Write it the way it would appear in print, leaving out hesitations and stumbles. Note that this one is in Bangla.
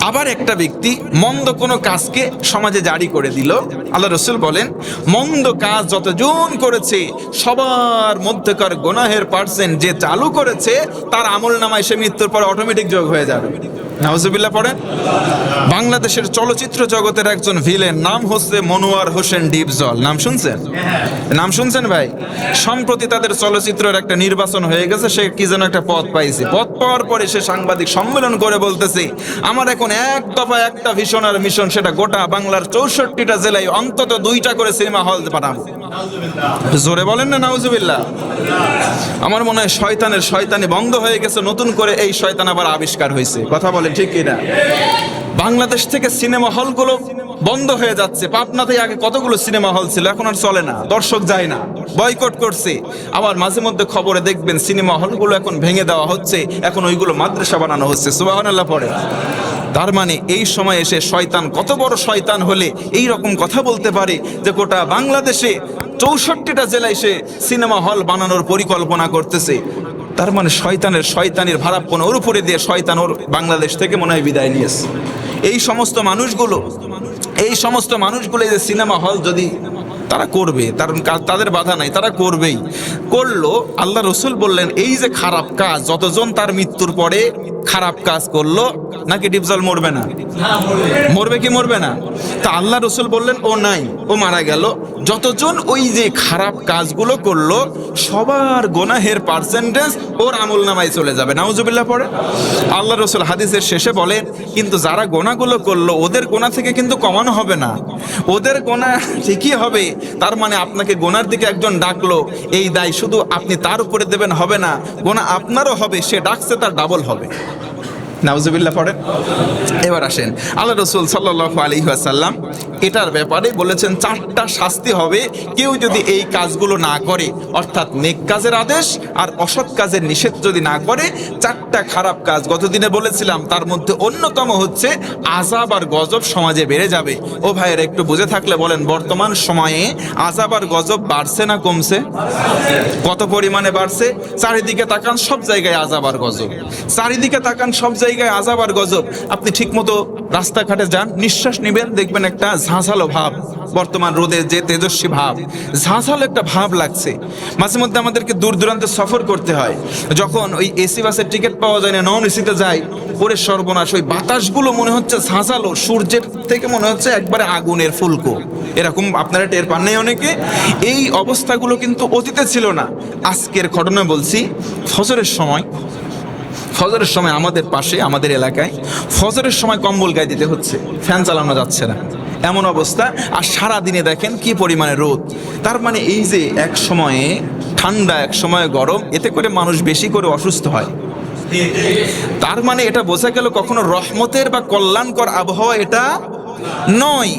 আবার একটা ব্যক্তি মন্দ কোনো কাজকে সমাজে জারি করে দিল। আল্লাহ রাসূল বলেন, মন্দ কাজ যতজন করেছে সবার মধ্যকার গুনাহের পার্সেন্ট যে চালু করেছে তার আমলনামায় সে মৃত্যুর পর অটোমেটিক যোগ হয়ে যাবে। নাউজুবিল্লাহ পড়েন। বাংলাদেশের চলচ্চিত্র জগতের একজন ভিলেন, নাম হচ্ছে মনোয়ার হোসেন ডিপজল। নাম শুনছেন? নাম শুনছেন ভাই? সম্প্রতি তাদের চলচ্চিত্রের একটা নির্বাচন হয়ে গেছে, সে কি যেন একটা পদ পাইছে। পদ পাওয়ার পরে সে সাংবাদিক সম্মেলন করে বলতেছে, আমার এখন এক দফা একটা ভিশন আর মিশন, সেটা গোটা বাংলার 64টা জেলায় অন্তত 2টা করে সিনেমা হল বানাবো। জোরে বলেন না নাউজুবিল্লাহ। আমার মনে হয় শয়তানের শয়তানি বন্ধ হয়ে গেছে, নতুন করে এই শয়তান আবার আবিষ্কার হয়েছে। কথা বলেন ঠিক কিনা? বাংলাদেশ থেকে সিনেমা হলগুলো বন্ধ হয়ে যাচ্ছে। পাবনাতে আগে কতগুলো সিনেমা হল ছিল, এখন আর চলে না, দর্শক যায় না, বয়কট করছে। আবার মাঝে মধ্যে খবরে দেখবেন সিনেমা হলগুলো এখন ভেঙে দেওয়া হচ্ছে, এখন ওইগুলো মাদ্রাসা বানানো হচ্ছে। সুবহানাল্লাহ পড়ে। তার মানে এই সময় এসে শয়তান কত বড় শয়তান হলে এই রকম কথা বলতে পারে যে গোটা বাংলাদেশে 64টা জেলায় সে সিনেমা হল বানানোর পরিকল্পনা করতেছে। তার মানে শয়তানের শয়তানির ভাড়াপন ওর উপরে দিয়ে শয়তান ওর বাংলাদেশ থেকে মনে হয় বিদায় নিয়েছে। এই সমস্ত মানুষগুলো এই যে সিনেমা হল যদি তারা করবে, তাদের বাধা নাই, তারা করবেই। করলো, আল্লাহ রসুল বললেন এই যে খারাপ কাজ, যতজন তার মৃত্যুর পরে খারাপ কাজ করলো, নাকি ডিপজল মরবে না? মরবে কি মরবে না? তা আল্লাহ রসুল বললেন ও নাই, ও মারা গেল। যতজন ওই যে খারাপ কাজগুলো করলো সবার গুনাহের পার্সেন্টেজ ওর আমল নামায় চলে যাবে। নাউজুবিল্লাহ পড়ে। আল্লাহ রসুল হাদিসের শেষে বলেন, কিন্তু যারা গোনাগুলো করলো ওদের গোনা থেকে কিন্তু কমানো হবে না, ওদের গোনা ঠিকই হবে। তার মানে আপনাকে গোনার দিকে একজন ডাকলো, এই দায় শুধু আপনি তার উপরে দেবেন হবে না, গোনা আপনারও হবে, সে ডাকছে তার ডাবল হবে। নাউজুবিল্লাহ পড়েন। এবার আসেন, আল্লাহ রসুল সাল্লাল্লাহু আলাইহি ওয়াসাল্লাম এটার ব্যাপারে বলেছেন 4টা শাস্তি হবে কেউ যদি এই কাজগুলো না করে, অর্থাৎ নেক কাজের আদেশ আর অসৎ কাজের নিষেধ যদি না করে। 4টা খারাপ কাজ গতদিনে বলেছিলাম, তার মধ্যে অন্যতম হচ্ছে আযাব আর গজব সমাজে বেড়ে যাবে। ও ভাইয়ের একটু বুঝে থাকলে বলেন, বর্তমান সময়ে আযাব আর গজব বাড়ছে না কমছে? কত পরিমাণে বাড়ছে? চারিদিকে তাকান, সব জায়গায় আযাব আর গজব। চারিদিকে তাকান, সব জায়গায় আযাব আর গজব। আপনি ঠিকমতো রাস্তাঘাটে যান, নিঃশ্বাস নেবেন, দেখবেন একটা ঝাঁঝালো ভাব, বর্তমান রোদের যে তেজস্বী ভাব, ঝাঁঝালো একটা ভাব লাগছে। মাঝে মধ্যে আমাদেরকে দূর দূরান্তে সফর করতে হয়, যখন ওই এসি বাসের টিকিট পাওয়া যায় না, নন এসিতে যাই, ওরে সর্বনাশ, ওই বাতাসগুলো মনে হচ্ছে ঝাঁঝালো, সূর্যের থেকে মনে হচ্ছে একবারে আগুনের ফুলকো, এরকম আপনারা টের পান নাই অনেকে? এই অবস্থাগুলো কিন্তু অতীতে ছিল না। আজকের ঘটনা বলছি, ফজরের সময় আমাদের পাশে, আমাদের এলাকায় ফজরের সময় কম্বল গায়ে দিতে হচ্ছে, ফ্যান চালানো যাচ্ছে না, এমন অবস্থা। আর সারা দিনে দেখেন কি পরিমাণে রোদ। তার মানে এই যে এক সময়ে ঠান্ডা, এক সময়ে গরম, এতে করে মানুষ বেশি করে অসুস্থ হয়। তার মানে এটা বোঝা গেল কখনো রহমতের বা কল্যাণকর আবহাওয়া এটা নয়।